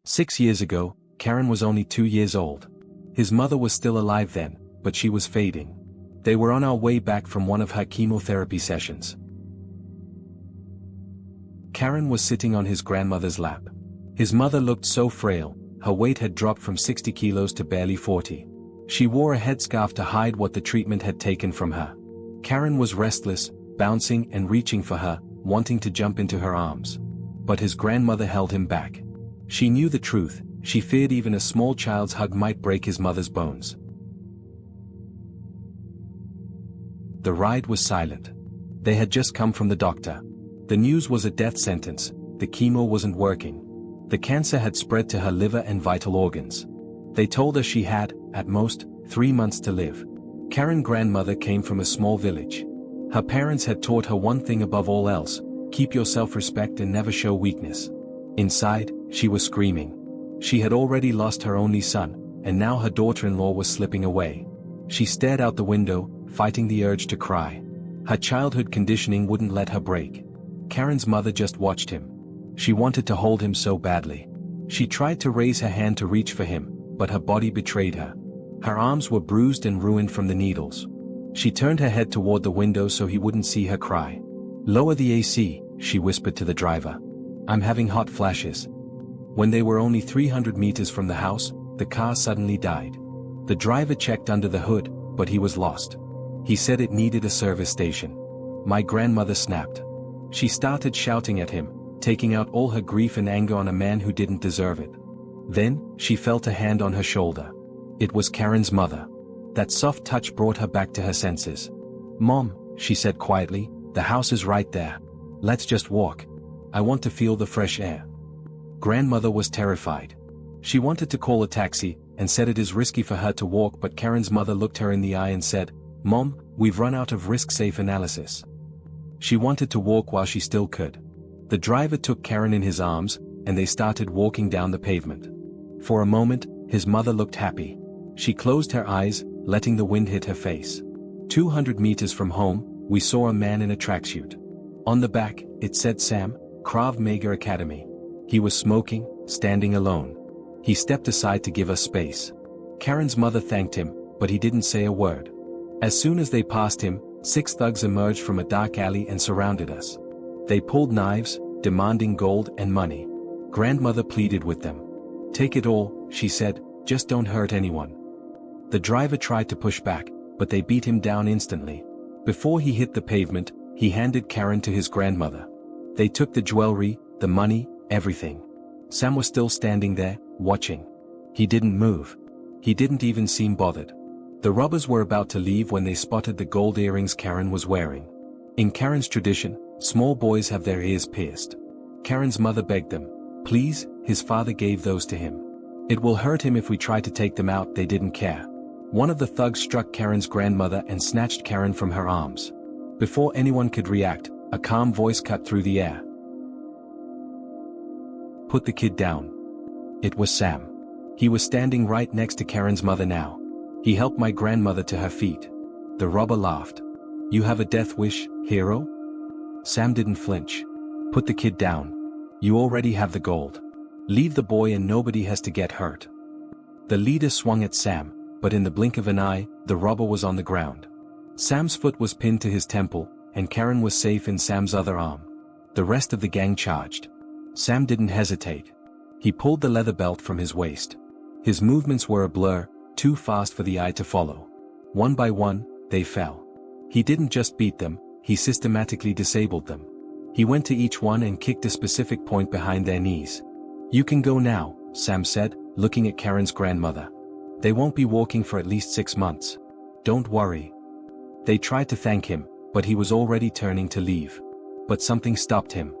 6 years ago, Karan was only 2 years old. His mother was still alive then, but she was fading. They were on our way back from one of her chemotherapy sessions. Karan was sitting on his grandmother's lap. His mother looked so frail, her weight had dropped from 60 kilos to barely 40. She wore a headscarf to hide what the treatment had taken from her. Karan was restless, bouncing and reaching for her, wanting to jump into her arms. But his grandmother held him back. She knew the truth, she feared even a small child's hug might break his mother's bones. The ride was silent. They had just come from the doctor. The news was a death sentence, the chemo wasn't working. The cancer had spread to her liver and vital organs. They told her she had, at most, 3 months to live. Karen's grandmother came from a small village. Her parents had taught her one thing above all else: keep your self-respect and never show weakness. Inside, she was screaming. She had already lost her only son, and now her daughter-in-law was slipping away. She stared out the window, fighting the urge to cry. Her childhood conditioning wouldn't let her break. Karen's mother just watched him. She wanted to hold him so badly. She tried to raise her hand to reach for him, but her body betrayed her. Her arms were bruised and ruined from the needles. She turned her head toward the window so he wouldn't see her cry. "Lower the AC," she whispered to the driver. "I'm having hot flashes." When they were only 300 meters from the house, the car suddenly died. The driver checked under the hood, but he was lost. He said it needed a service station. My grandmother snapped. She started shouting at him, taking out all her grief and anger on a man who didn't deserve it. Then, she felt a hand on her shoulder. It was Karen's mother. That soft touch brought her back to her senses. "Mom," she said quietly, "the house is right there. Let's just walk. I want to feel the fresh air." Grandmother was terrified. She wanted to call a taxi, and said it is risky for her to walk, but Karen's mother looked her in the eye and said, "Mom, we've run out of risk-safe analysis." She wanted to walk while she still could. The driver took Karan in his arms, and they started walking down the pavement. For a moment, his mother looked happy. She closed her eyes, letting the wind hit her face. 200 meters from home, we saw a man in a tracksuit. On the back, it said Sam, Krav Maga Academy. He was smoking, standing alone. He stepped aside to give us space. Karen's mother thanked him, but he didn't say a word. As soon as they passed him, 6 thugs emerged from a dark alley and surrounded us. They pulled knives, demanding gold and money. Grandmother pleaded with them. "Take it all," she said, "just don't hurt anyone." The driver tried to push back, but they beat him down instantly. Before he hit the pavement, he handed Karan to his grandmother. They took the jewelry, the money, everything. Sam was still standing there, watching. He didn't move. He didn't even seem bothered. The robbers were about to leave when they spotted the gold earrings Karan was wearing. In Karen's tradition, small boys have their ears pierced. Karen's mother begged them, "Please," his father gave those to him. "It will hurt him if we try to take them out." They didn't care. One of the thugs struck Karen's grandmother and snatched Karan from her arms. Before anyone could react, a calm voice cut through the air. "Put the kid down." It was Sam. He was standing right next to Karen's mother now. He helped my grandmother to her feet. The robber laughed. "You have a death wish, hero?" Sam didn't flinch. "Put the kid down. You already have the gold. Leave the boy and nobody has to get hurt." The leader swung at Sam, but in the blink of an eye, the robber was on the ground. Sam's foot was pinned to his temple, and Karan was safe in Sam's other arm. The rest of the gang charged. Sam didn't hesitate. He pulled the leather belt from his waist. His movements were a blur, too fast for the eye to follow. One by one, they fell. He didn't just beat them, he systematically disabled them. He went to each one and kicked a specific point behind their knees. "You can go now," Sam said, looking at Karen's grandmother. "They won't be walking for at least 6 months. Don't worry." They tried to thank him, but he was already turning to leave. But something stopped him.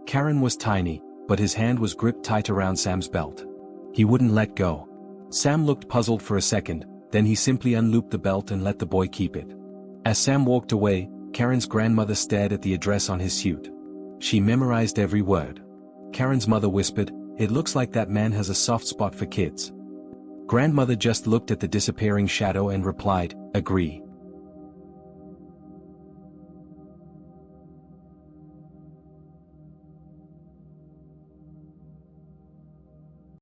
Karan was tiny, but his hand was gripped tight around Sam's belt. He wouldn't let go. Sam looked puzzled for a second, then he simply unlooped the belt and let the boy keep it. As Sam walked away, Karen's grandmother stared at the address on his suit. She memorized every word. Karen's mother whispered, "It looks like that man has a soft spot for kids." Grandmother just looked at the disappearing shadow and replied, "Agree."